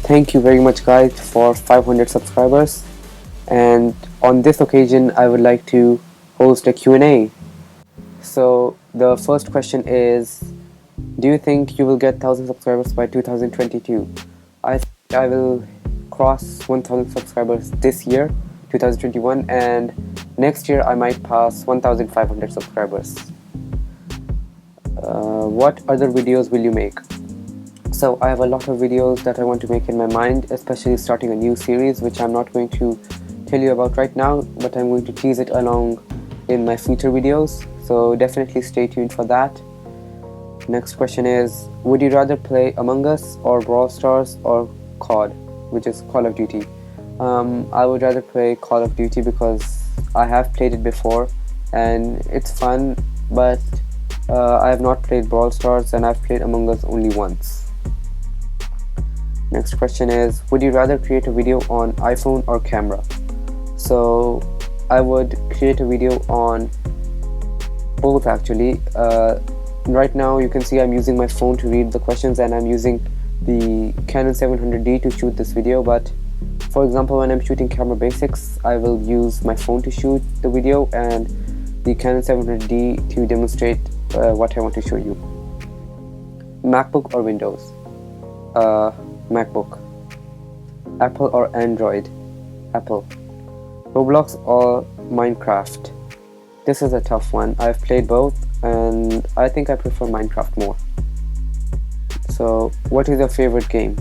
Thank you very much guys for 500 subscribers, and on this occasion I would like to host a Q&A. So the first question is, do you think you will get 1000 subscribers by 2022? I think I will cross 1000 subscribers this year, 2021, and next year I might pass 1500 subscribers. What other videos will you make? So I have a lot of videos that I want to make in my mind, especially starting a new series which I'm not going to tell you about right now, but I'm going to tease it along in my future videos, so definitely stay tuned for that. Next question is, would you rather play Among Us or Brawl Stars or COD, which is Call of Duty? I would rather play Call of Duty because I have played it before and it's fun, but I have not played Brawl Stars and I've played Among Us only once. Next question is, would you rather create a video on iPhone or camera? So I would create a video on both actually. Right now you can see I'm using my phone to read the questions and I'm using the Canon 700D to shoot this video, but for example when I'm shooting camera basics I will use my phone to shoot the video and the Canon 700D to demonstrate what I want to show you. MacBook or Windows? MacBook. Apple or Android? Apple. Roblox or Minecraft? This is a tough one. I've played both and I think I prefer Minecraft more. So what is your favorite game?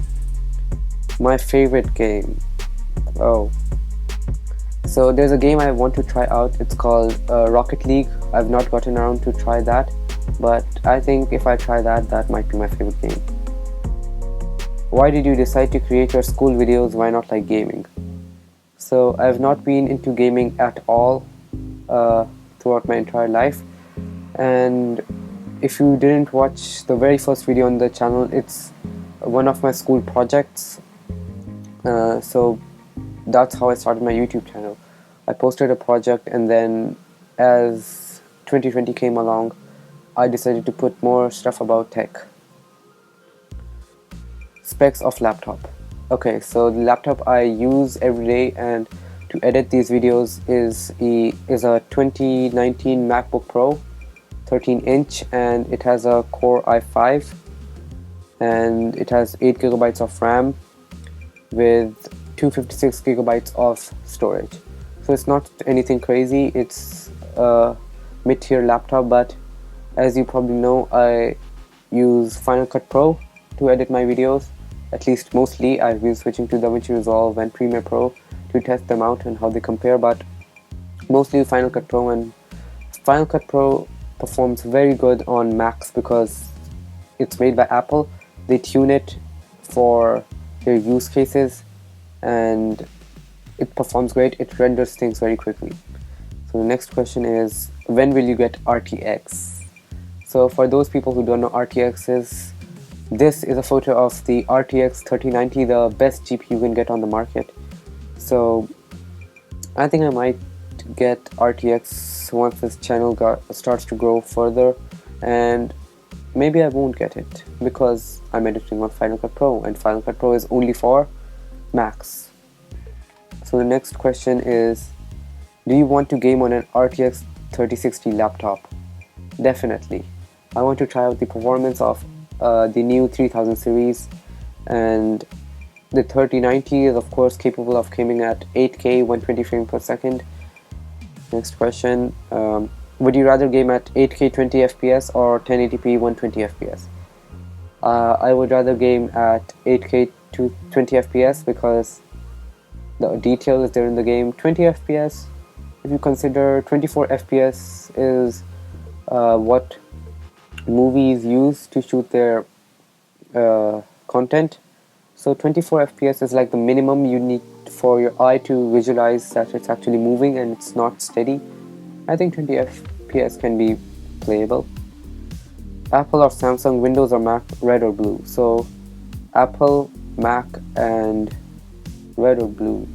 My favorite game, so there's a game I want to try out. It's called Rocket League. I've not gotten around to try that, but I think if I try that, that might be my favorite game. Why did you decide to create your school videos? Why not like gaming? So I've not been into gaming at all throughout my entire life, and if you didn't watch the very first video on the channel, it's one of my school projects. So that's how I started my YouTube channel. I posted a project and then as 2020 came along, I decided to put more stuff about tech. Specs of laptop. Okay, so the laptop I use every day and to edit these videos is a 2019 MacBook Pro 13-inch, and it has a Core i5 and it has 8 GB of RAM with 256 GB of storage. So it's not anything crazy, it's a mid-tier laptop, but as you probably know, I use Final Cut Pro to edit my videos. At least mostly. I've been switching to DaVinci Resolve and Premiere Pro to test them out and how they compare, but mostly Final Cut Pro, and Final Cut Pro performs very good on Macs because it's made by Apple. They tune it for their use cases and it performs great. It renders things very quickly. So the next question is, when will you get RTX? So for those people who don't know RTX is, this is a photo of the RTX 3090, the best GPU you can get on the market. So I think I might get RTX once this channel starts to grow further, and maybe I won't get it because I'm editing on Final Cut Pro and Final Cut Pro is only for Macs. So the next question is, do you want to game on an RTX 3060 laptop? Definitely. I want to try out the performance of the new 3000 series, and the 3090 is of course capable of gaming at 8K 120 frames per second. Next question, would you rather game at 8K 20 FPS or 1080p 120 FPS? I would rather game at 8K 20 FPS because the detail is there in the game. 20 FPS, if you consider 24 FPS is what movies use to shoot their content, so 24 FPS is like the minimum you need for your eye to visualize that it's actually moving and it's not steady. I think 20 FPS can be playable. Apple or Samsung, Windows or Mac, red or blue? So Apple, Mac, and red or blue.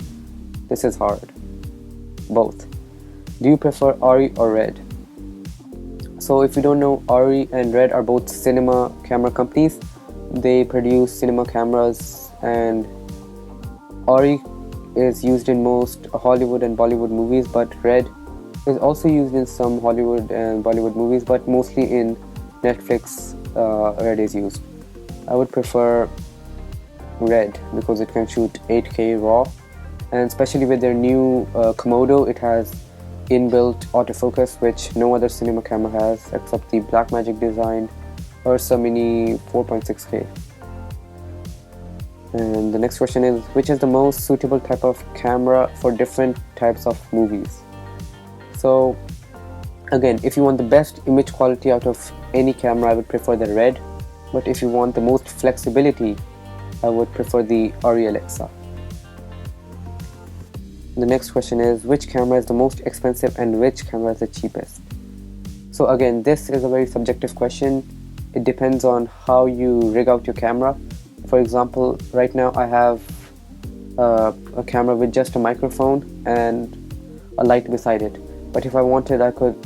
This is hard. Both. Do you prefer RE or Red? So if you don't know, RE and Red are both cinema camera companies. They produce cinema cameras and Ori is used in most Hollywood and Bollywood movies, but red is also used in some Hollywood and Bollywood movies, but mostly in Netflix, red is used. I would prefer red because it can shoot 8K RAW, and especially with their new Komodo, it has inbuilt autofocus, which no other cinema camera has except the Blackmagic designed Ursa Mini 4.6K. And the next question is, which is the most suitable type of camera for different types of movies? So again, if you want the best image quality out of any camera, I would prefer the red, but if you want the most flexibility, I would prefer the Ori Alexa. The next question is, which camera is the most expensive and which camera is the cheapest? So again, this is a very subjective question. It depends on how you rig out your camera. For example, right now I have a camera with just a microphone and a light beside it. But if I wanted, I could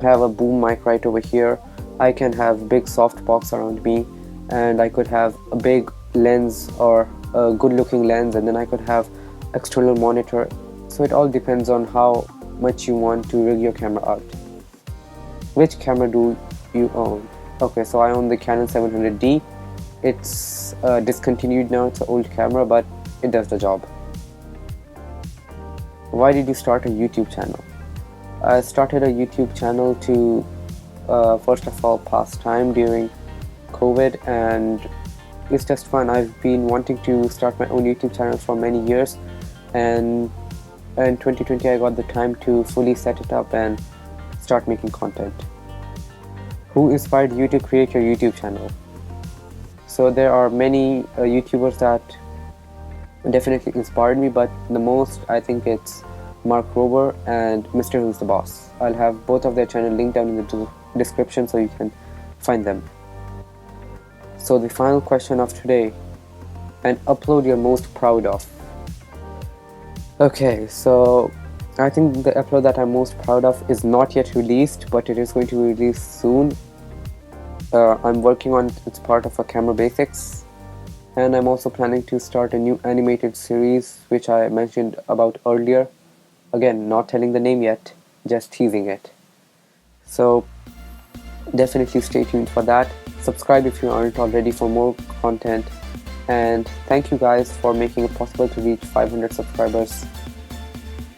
have a boom mic right over here. I can have big soft box around me, and I could have a big lens or a good looking lens, and then I could have external monitor. So it all depends on how much you want to rig your camera out. Which camera do you own? Okay, so I own the Canon 700D. It's discontinued now, it's an old camera, but it does the job. Why did you start a YouTube channel? I started a YouTube channel to first of all pass time during COVID, and it's just fun. I've been wanting to start my own YouTube channel for many years, and in 2020 I got the time to fully set it up and start making content. Who inspired you to create your YouTube channel? So there are many YouTubers that definitely inspired me, but the most I think it's Mark Rober and Mr. Who's the Boss. I'll have both of their channel linked down in the description so you can find them. So the final question of today, an upload you're most proud of. Okay, so I think the upload that I'm most proud of is not yet released, but it is going to be released soon. I'm working on it's part of a Camera Basics, and I'm also planning to start a new animated series which I mentioned about earlier. Again, not telling the name yet, just teasing it. So definitely stay tuned for that. Subscribe if you aren't already for more content, and thank you guys for making it possible to reach 500 subscribers.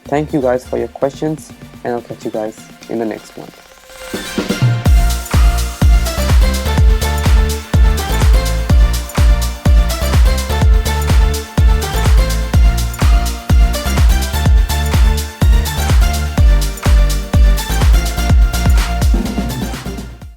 Thank you guys for your questions, and I'll catch you guys in the next one.